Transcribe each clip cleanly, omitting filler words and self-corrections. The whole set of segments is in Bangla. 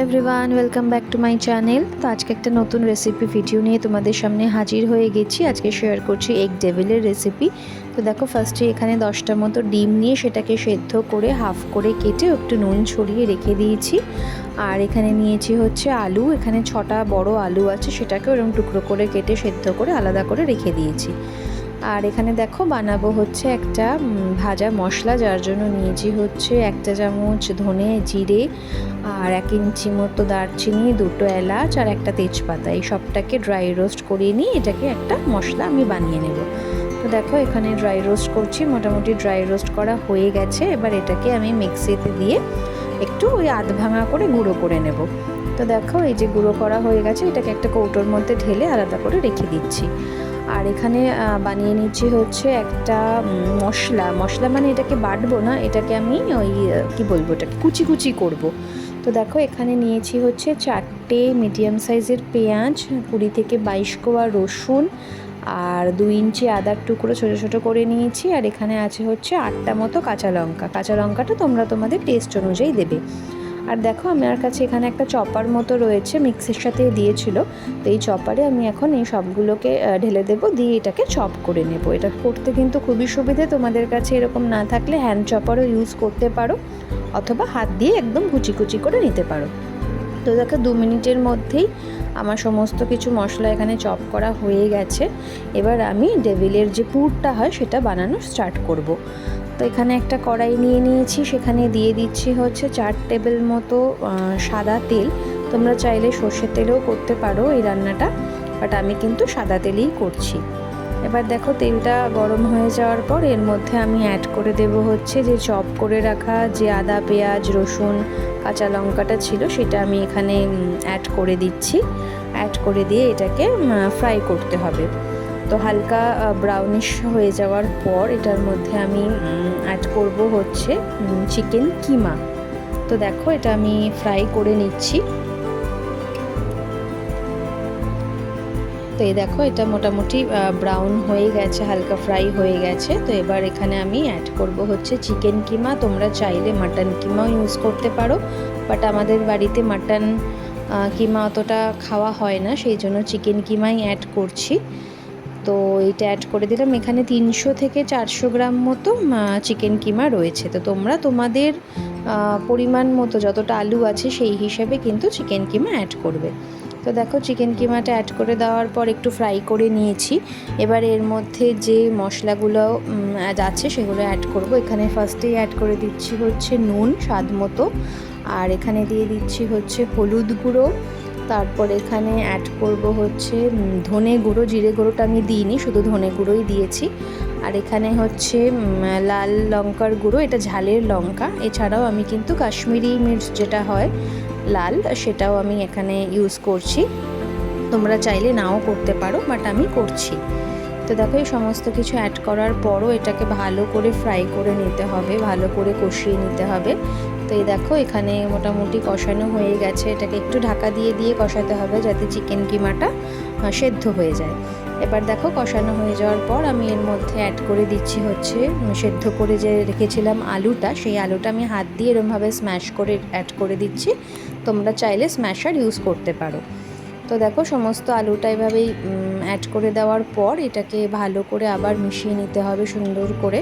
Everyone, welcome back to my channel. তো আজকে একটা নতুন রেসিপি ভিডিও নিয়ে তোমাদের সামনে হাজির হয়ে গেছি। আজকে শেয়ার করছি এগ ডেভিলের রেসিপি। তো দেখো, ফার্স্টে এখানে 10টা মতো ডিম নিয়ে সেটাকে সেদ্ধ করে হাফ করে কেটে একটু নুন ছড়িয়ে রেখে দিয়েছি। আর এখানে নিয়েছি হচ্ছে আলু, এখানে 6টা বড় আলু আছে, সেটাকে ওরকম টুকরো করে কেটে সেদ্ধ করে আলাদা করে রেখে দিয়েছি। আর এখানে দেখো বানাবো হচ্ছে একটা ভাজা মশলা, যার জন্য নিয়েছি হচ্ছে 1 চামচ ধনে জিরে আর 1 ইঞ্চি মতো দারচিনি, 2টো এলাচ আর একটা তেজপাতা। এই সবটাকে ড্রাই রোস্ট করিয়ে নিয়ে এটাকে একটা মশলা আমি বানিয়ে নেব। তো দেখো এখানে ড্রাই রোস্ট করছি, মোটামুটি ড্রাই রোস্ট করা হয়ে গেছে। এবার এটাকে আমি মিক্সিতে দিয়ে একটু ওই আধ ভাঙা করে গুঁড়ো করে নেব। তো দেখো এই যে গুঁড়ো করা হয়ে গেছে, এটাকে একটা কৌটোর মধ্যে ঢেলে আলাদা করে রেখে দিচ্ছি। আর এখানে বানিয়ে নিচ্ছি হচ্ছে একটা মশলা মানে এটাকে বাটবো না, এটাকে আমি ওই কি বলবো, এটাকে কুচি কুচি করব। তো দেখো এখানে নিয়েছি হচ্ছে 4টে মিডিয়াম সাইজের পেঁয়াজ, 20 থেকে 22 কোয়া রসুন আর 2 ইঞ্চি আদার টুকরো ছোটো ছোটো করে নিয়েছি। আর এখানে আছে হচ্ছে 8টা মতো কাঁচা লঙ্কাটা তোমরা তোমাদের টেস্ট অনুযায়ী দেবে। আর দেখো আমার কাছে এখানে একটা চপার মতো রয়েছে, মিক্সির সাথে দিয়েছিল। তো এই চপারে আমি এখন এই সবগুলোকে ঢেলে দেবো, দিয়ে এটাকে চপ করে নেব। এটা করতে কিন্তু খুবই সুবিধে, তোমাদের কাছে এরকম না থাকলে হ্যান্ড চপারও ইউজ করতে পারো, অথবা হাত দিয়ে একদম কুচি কুচি করে নিতে পারো। তো দেখো 2 মিনিটের মধ্যেই আমার সমস্ত কিছু মশলা এখানে চপ করা হয়ে গেছে। এবার আমি ডেভিলের যে পুরটা হয় সেটা বানানো স্টার্ট করব। তো এখানে একটা কড়াই নিয়ে নিয়েছি, সেখানে দিয়ে দিচ্ছি হচ্ছে 4 টেবিল মতো সাদা তেল। তোমরা চাইলে সর্ষের তেলেও করতে পারো এই রান্নাটা, বাট আমি কিন্তু সাদা তেলেই করছি। এবার দেখো তেলটা গরম হয়ে যাওয়ার পর এর মধ্যে আমি অ্যাড করে দেব হচ্ছে যে চপ করে রাখা যে আদা পেঁয়াজ রসুন কাঁচা লঙ্কাটা ছিল, সেটা আমি এখানে অ্যাড করে দিচ্ছি। অ্যাড করে দিয়ে এটাকে ফ্রাই করতে হবে। তো হালকা ব্রাউনিশ হয়ে যাওয়ার পর এটার মধ্যে আমি অ্যাড করব হচ্ছে চিকেন কিমা। তো দেখো এটা আমি ফ্রাই করে নিচ্ছি। তো এই দেখো এটা মোটামুটি ব্রাউন হয়ে গেছে, হালকা ফ্রাই হয়ে গেছে। তো এবার এখানে আমি অ্যাড করব হচ্ছে চিকেন কিমা। তোমরা চাইলে মাটন কিমাও ইউজ করতে পারো, বাট আমাদের বাড়িতে মাটন কিমা অতটা খাওয়া হয় না, সেই জন্য চিকেন কিমাই অ্যাড করছি। তো এইটা অ্যাড করে দিলাম। এখানে 300 থেকে 400 গ্রাম মতো চিকেন কিমা রয়েছে। তো তোমরা তোমাদের পরিমাণ মতো যতটা আলু আছে সেই হিসাবে কিন্তু চিকেন কিমা অ্যাড করবে। তো দেখো চিকেন কিমাটা অ্যাড করে দেওয়ার পর একটু ফ্রাই করে নিয়েছি। এবার এর মধ্যে যে মশলাগুলো আছে সেগুলো অ্যাড করব। এখানে ফার্স্টেই অ্যাড করে দিচ্ছি হচ্ছে নুন স্বাদ মতো, আর এখানে দিয়ে দিচ্ছি হচ্ছে হলুদ গুঁড়ো। তারপর এখানে অ্যাড করব হচ্ছে ধনে গুঁড়ো, জিরে গুঁড়োটা আমি দিইনি, শুধু ধনে গুঁড়োই দিয়েছি। আর এখানে হচ্ছে লাল লঙ্কার গুঁড়ো, এটা ঝালের লঙ্কা। এছাড়াও আমি কিন্তু কাশ্মীরি মির্চ যেটা হয় লাল, সেটাও আমি এখানে ইউজ করছি। তোমরা চাইলে নাও করতে পারো, বাট আমি করছি। তো দেখো এই সমস্ত কিছু অ্যাড করার পরও এটাকে ভালো করে ফ্রাই করে নিতে হবে, ভালো করে কষিয়ে নিতে হবে। তো এই দেখো এখানে মোটামুটি কষানো হয়ে গেছে, এটাকে একটু ঢাকা দিয়ে দিয়ে কষাতে হবে যাতে চিকেন কিমাটা সেদ্ধ হয়ে যায়। এবার দেখো কষানো হয়ে যাওয়ার পর আমি এর মধ্যে অ্যাড করে দিচ্ছি হচ্ছে সেদ্ধ করে যে রেখেছিলাম আলুটা, সেই আলুটা আমি হাত দিয়ে এরমভাবে স্ম্যাশ করে অ্যাড করে দিচ্ছি। তোমরা চাইলে স্ম্যাশার ইউজ করতে পারো। তো দেখো সমস্ত আলুটা এভাবেই অ্যাড করে দেওয়ার পর এটাকে ভালো করে আবার মিশিয়ে নিতে হবে সুন্দর করে,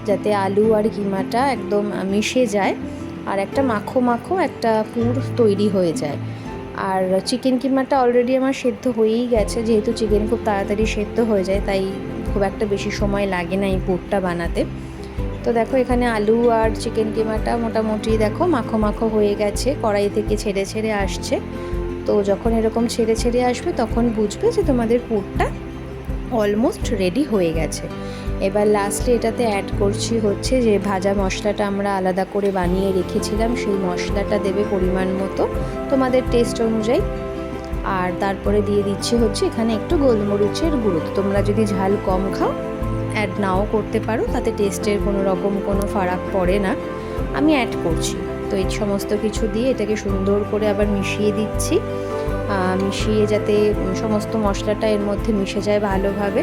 যাতে আলু আর কিমাটা একদম মিশে যায় আর একটা মাখো মাখো একটা পুর তৈরি হয়ে যায়। আর চিকেন কিমাটা অলরেডি আমার সেদ্ধ হয়েই গেছে, যেহেতু চিকেন খুব তাড়াতাড়ি সেদ্ধ হয়ে যায় তাই খুব একটা বেশি সময় লাগে না এই পুরটা বানাতে। তো দেখো এখানে আলু আর চিকেন কিমাটা মোটামুটি দেখো মাখো মাখো হয়ে গেছে, কড়াই থেকে ছেড়ে ছেড়ে আসছে। তো যখন এরকম ছেড়ে ছেড়ে আসবে তখন বুঝবে যে তোমাদের পুরটা অলমোস্ট রেডি হয়ে গেছে। এবার লাস্টে এটাতে অ্যাড করছি হচ্ছে যে ভাজা মশলাটা আমরা আলাদা করে বানিয়ে রেখেছিলাম, সেই মশলাটা দেবে পরিমাণ মতো তোমাদের টেস্ট অনুযায়ী। আর তারপরে দিয়ে দিচ্ছি হচ্ছে এখানে একটু গোলমরিচের গুঁড়ো। তোমরা যদি ঝাল কম খাও অ্যাড নাও করতে পারো, তাতে টেস্টের কোনো রকম কোনো ফারাক পড়ে না, আমি অ্যাড করছি। তো এই সমস্ত কিছু দিয়ে এটাকে সুন্দর করে আবার মিশিয়ে দিচ্ছি, মিশিয়ে যাতে সমস্ত মশলাটা এর মধ্যে মিশে যায় ভালোভাবে।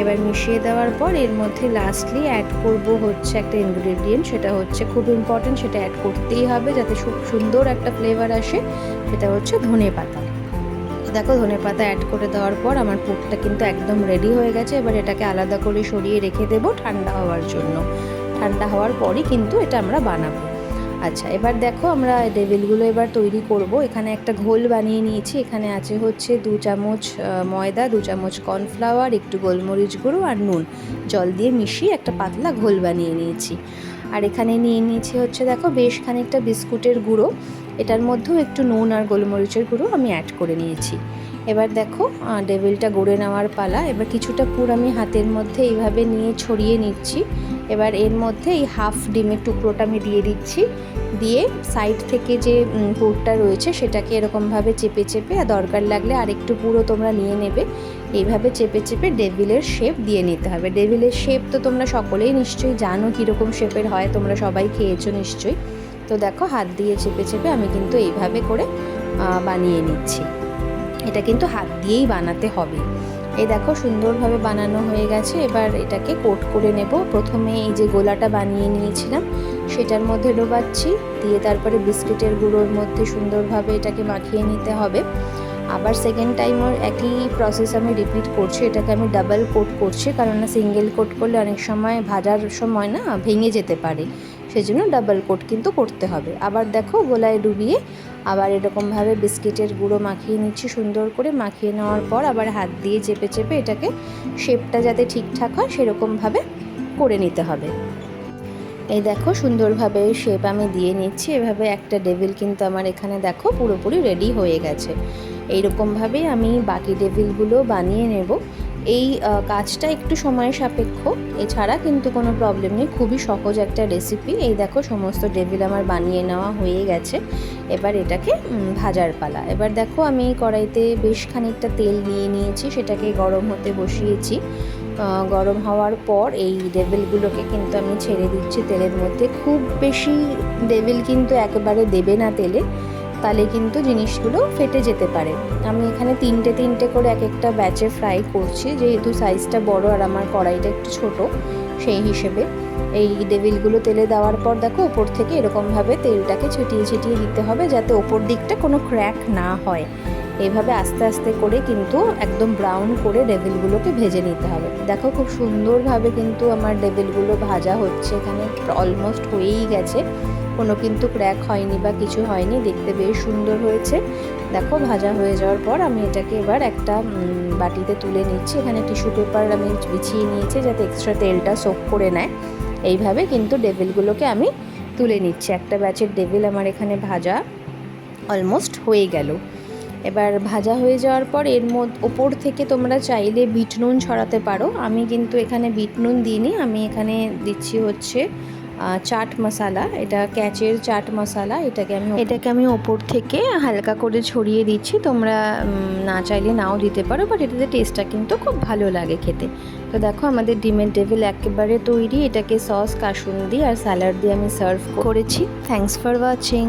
এবার মিশিয়ে দেওয়ার পর এর মধ্যে লাস্টলি অ্যাড করব হচ্ছে একটা ইনগ্রেডিয়েন্ট, সেটা হচ্ছে খুব ইম্পর্টেন্ট, সেটা অ্যাড করতেই হবে যাতে খুব সুন্দর একটা ফ্লেভার আসে, সেটা হচ্ছে ধনেপাতা। দেখো ধনেপাতা অ্যাড করে দেওয়ার পর আমার পুরটা কিন্তু একদম রেডি হয়ে গেছে। এবার এটাকে আলাদা করে সরিয়ে রেখে দেবো ঠান্ডা হওয়ার জন্য। ঠান্ডা হওয়ার পরই কিন্তু এটা আমরা বানাবো। আচ্ছা, এবার দেখো আমরা ডেভিলগুলো এবার তৈরি করব। এখানে একটা ঘোল বানিয়ে নিয়েছি। এখানে আছে হচ্ছে 2 চামচ ময়দা, 2 চামচ কর্নফ্লাওয়ার, একটু গোলমরিচ গুঁড়ো আর নুন, জল দিয়ে মিশিয়ে একটা পাতলা ঘোল বানিয়ে নিয়েছি। আর এখানে নিয়ে নিয়েছি হচ্ছে দেখো বেশ খানিকটা বিস্কুটের গুঁড়ো, এটার মধ্যেও একটু নুন আর গোলমরিচের গুঁড়ো আমি অ্যাড করে নিয়েছি। এবার দেখো ডেভিলটা গড়ে নেওয়ার পালা। এবার কিছুটা পুর আমি হাতের মধ্যে এইভাবে নিয়ে ছড়িয়ে নিচ্ছি। এবার এর মধ্যে এই হাফ ডিমের টুকরোটা আমি দিয়ে দিচ্ছি, দিয়ে সাইড থেকে যে পুরটা রয়েছে সেটাকে এরকমভাবে চেপে চেপে, আর দরকার লাগলে আরেকটু পুরো তোমরা নিয়ে নেবে। এইভাবে চেপে চেপে ডেভিলের শেপ দিয়ে নিতে হবে। ডেভিলের শেপ তো তোমরা সকলেই নিশ্চয়ই জানো কীরকম শেপের হয়, তোমরা সবাই খেয়েছো নিশ্চয়ই। তো দেখো হাত দিয়ে চেপে চেপে আমি কিন্তু এইভাবে করে বানিয়ে নিচ্ছি। এটা কিন্তু হাত দিয়েই বানাতে হবে। এই দেখো সুন্দরভাবে বানানো হয়ে গেছে। এবার এটাকে কোট করে নেব। প্রথমে এই যে গোলাটা বানিয়ে নিয়েছিলাম সেটার মধ্যে ডোবাচ্ছি, দিয়ে তারপরে বিস্কিটের গুঁড়োর মধ্যে সুন্দরভাবে এটাকে মাখিয়ে নিতে হবে। আবার সেকেন্ড টাইমও একই প্রসেস আমি রিপিট করছি। এটাকে আমি ডাবল কোট করছি, কারণ না সিঙ্গেল কোট করলে অনেক সময় ভাজার সময় না ভেঙে যেতে পারে, সেজন্য ডাবল কোট কিন্তু করতে হবে। আবার দেখো গোলায় ডুবিয়ে আবার এরকমভাবে বিস্কিটের গুঁড়ো মাখিয়ে নিচ্ছি। সুন্দর করে মাখিয়ে নেওয়ার পর আবার হাত দিয়ে চেপে চেপে এটাকে শেপটা যাতে ঠিকঠাক হয় সেরকমভাবে করে নিতে হবে। এই দেখো সুন্দরভাবে শেপ আমি দিয়ে নিচ্ছি। এভাবে একটা ডেভিল কিন্তু আমার এখানে দেখো পুরোপুরি রেডি হয়ে গেছে। এইরকমভাবেই আমি বাকি ডেভিলগুলো বানিয়ে নেব। এই কাজটা একটু সময় সাপেক্ষ, এছাড়া কিন্তু কোনো প্রবলেম নেই, খুবই সহজ একটা রেসিপি। এই দেখো সমস্ত ডেভিল আমার বানিয়ে নেওয়া হয়ে গেছে। এবার এটাকে ভাজার পালা। এবার দেখো আমি কড়াইতে বেশ খানিকটা তেল নিয়ে নিয়েছি, সেটাকে গরম হতে বসিয়েছি। গরম হওয়ার পর এই ডেভিলগুলোকে কিন্তু আমি ছেড়ে দিচ্ছি তেলের মধ্যে। খুব বেশি ডেভিল কিন্তু একেবারে দেবে না তেলে, তাহলে কিন্তু জিনিসগুলো ফেটে যেতে পারে। আমি এখানে তিনটে তিনটে করে এক একটা ব্যাচে ফ্রাই করছি, যেহেতু সাইজটা বড় আর আমার কড়াইটা একটু ছোট, সেই হিসেবে এই ডেভিলগুলো তেলে দেওয়ার পর দেখো ওপর থেকে এরকমভাবে তেলটাকে ছিটিয়ে ছিটিয়ে দিতে হবে, যাতে ওপর দিকটা কোনো ক্র্যাক না হয়। এইভাবে আস্তে আস্তে করে কিন্তু একদম ব্রাউন করে ডেভিলগুলোকে ভেজে নিতে হবে। দেখো খুব সুন্দরভাবে কিন্তু আমার ডেভিলগুলো ভাজা হচ্ছে, এখানে অলমোস্ট হয়েই গেছে, কোনো কিন্তু ক্র্যাক হয়নি বা কিছু হয়নি, দেখতে বেশ সুন্দর হয়েছে। দেখো ভাজা হয়ে যাওয়ার পর আমি এটাকে এবার একটা বাটিতে তুলে নিচ্ছি। এখানে টিস্যু পেপার আমি বিছিয়ে নিয়েছি যাতে এক্সট্রা তেলটা সোক করে নেয়। এইভাবে কিন্তু ডেভিলগুলোকে আমি তুলে নিচ্ছি। একটা ব্যাচের ডেভিল আমার এখানে ভাজা অলমোস্ট হয়ে গেল। এবার ভাজা হয়ে যাওয়ার পর এর ওপর থেকে তোমরা চাইলে বিট নুন ছড়াতে পারো। আমি কিন্তু এখানে বিট নুন দিইনি, আমি এখানে দিচ্ছি হচ্ছে চাট মশলা। এটা ক্যাচের চাট মশলা, এটাকে আমি ওপর থেকে হালকা করে ছড়িয়ে দিচ্ছি। তোমরা না চাইলে নাও দিতে পারো, বাট এটাতে টেস্টটা কিন্তু খুব ভালো লাগে খেতে। তো দেখো আমাদের ডিমের ডেভিল একেবারে তৈরি। এটাকে সস, কাসুন্দি আর স্যালাড দিয়ে আমি সার্ভ করেছি। Thanks for watching.